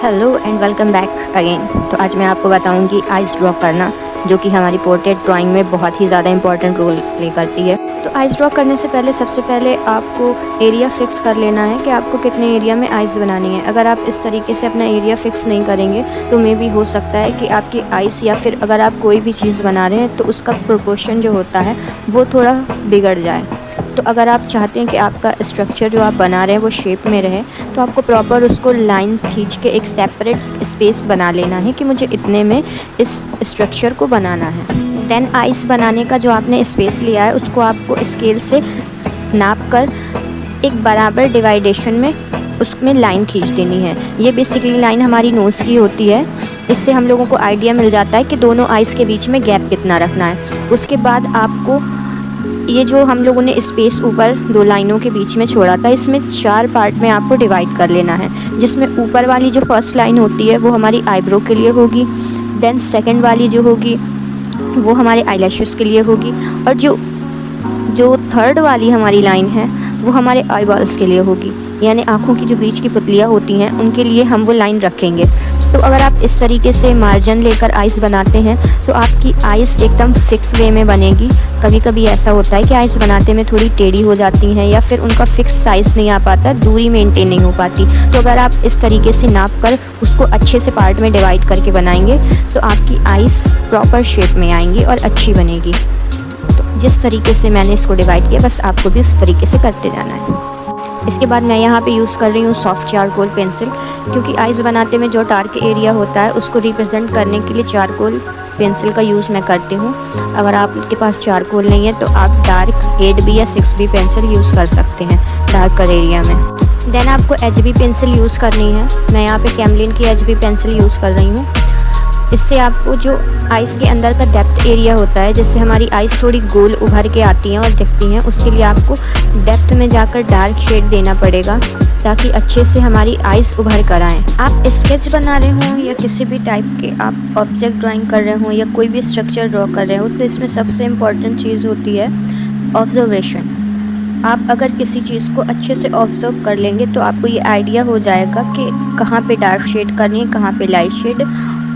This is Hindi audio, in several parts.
Hello and welcome back again. तो आज मैं आपको बताऊंगी आइस ड्रॉ करना, जो कि हमारी पोर्ट्रेट ड्राइंग में बहुत ही ज़्यादा इंपॉर्टेंट रोल प्ले करती है। तो आइस ड्रॉ करने से पहले सबसे पहले आपको एरिया फिक्स कर लेना है कि आपको कितने एरिया में आइस बनानी है। अगर आप इस तरीके से अपना एरिया फिक्स नहीं करेंगे तो मे भी हो सकता है कि आपकी आइस या फिर अगर आप कोई भी चीज़ बना रहे हैं तो उसका प्रोपोर्शन जो होता है वो थोड़ा बिगड़ जाए। तो अगर आप चाहते हैं कि आपका स्ट्रक्चर जो आप बना रहे हैं वो शेप में रहे तो आपको प्रॉपर उसको लाइंस खींच के एक सेपरेट स्पेस बना लेना है कि मुझे इतने में इस स्ट्रक्चर को बनाना है। देन आइस बनाने का जो आपने स्पेस लिया है उसको आपको स्केल से नाप कर एक बराबर डिवाइडेशन में उसमें लाइन खींच देनी है। ये बेसिकली लाइन हमारी नोज़ की होती है। इससे हम लोगों को आइडिया मिल जाता है कि दोनों आइस के बीच में गैप कितना रखना है। उसके बाद आपको ये जो हम लोगों ने स्पेस ऊपर दो लाइनों के बीच में छोड़ा था, इसमें 4 पार्ट में आपको डिवाइड कर लेना है। जिसमें ऊपर वाली जो फर्स्ट लाइन होती है वो हमारी आईब्रो के लिए होगी। देन सेकंड वाली जो होगी वो हमारे आईलैशेस के लिए होगी, और जो थर्ड वाली हमारी लाइन है वो हमारे आई बॉल्स के लिए होगी, यानी आँखों की जो बीच की पुतलियाँ होती हैं उनके लिए हम वो लाइन रखेंगे। तो अगर आप इस तरीके से मार्जिन लेकर आइस बनाते हैं तो आपकी आइस एकदम फिक्स वे में बनेगी। कभी कभी ऐसा होता है कि आइस बनाते में थोड़ी टेढ़ी हो जाती हैं या फिर उनका फिक्स साइज़ नहीं आ पाता, दूरी मेंटेन नहीं हो पाती। तो अगर आप इस तरीके से नाप कर उसको अच्छे से पार्ट में डिवाइड करके बनाएंगे तो आपकी आइस प्रॉपर शेप में आएंगी और अच्छी बनेगी। तो जिस तरीके से मैंने इसको डिवाइड किया बस आपको भी उस तरीके से करते जाना है। इसके बाद मैं यहाँ पे यूज़ कर रही हूँ सॉफ्ट चारकोल पेंसिल, क्योंकि आइस बनाते में जो डार्क एरिया होता है उसको रिप्रेजेंट करने के लिए चारकोल पेंसिल का यूज़ मैं करती हूँ। अगर आपके पास चारकोल नहीं है तो आप डार्क 8B या 6B पेंसिल यूज़ कर सकते हैं डार्कर एरिया में। देन आपको HB पेंसिल यूज़ करनी है। मैं यहाँ पे कैमलिन की HB पेंसिल यूज़ कर रही हूँ। इससे आपको जो आइस के अंदर का डेप्थ एरिया होता है, जिससे हमारी आइस थोड़ी गोल उभर के आती हैं और दिखती हैं, उसके लिए आपको डेप्थ में जाकर डार्क शेड देना पड़ेगा ताकि अच्छे से हमारी आइस उभर कर आएँ। आप स्केच बना रहे हों या किसी भी टाइप के आप ऑब्जेक्ट ड्राइंग कर रहे हों या कोई भी स्ट्रक्चर ड्रॉ कर रहे हो, तो इसमें सबसे इम्पॉर्टेंट चीज़ होती है ऑब्जर्वेशन। आप अगर किसी चीज़ को अच्छे से ऑब्जर्व कर लेंगे तो आपको ये आइडिया हो जाएगा कि कहाँ पे डार्क शेड करनी है, कहाँ पे लाइट शेड,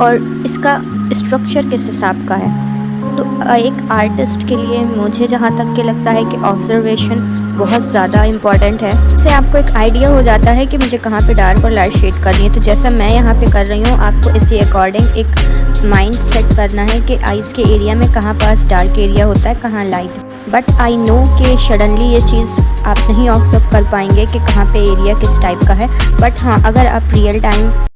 और इसका स्ट्रक्चर किस हिसाब का है। तो एक आर्टिस्ट के लिए मुझे जहाँ तक के लगता है कि ऑब्जर्वेशन बहुत ज़्यादा इम्पॉर्टेंट है। इससे आपको एक आइडिया हो जाता है कि मुझे कहाँ पे डार्क और लाइट शेड करनी है। तो जैसा मैं यहाँ पे कर रही हूँ, आपको इसी अकॉर्डिंग एक माइंड सेट करना है कि आइस के एरिया में कहाँ पास डार्क एरिया होता है, कहाँ लाइट। बट आई नो कि सडनली ये चीज़ आप नहीं ऑब्जर्व कर पाएंगे कि कहाँ पे एरिया किस टाइप का है। बट हाँ, अगर आप रियल टाइम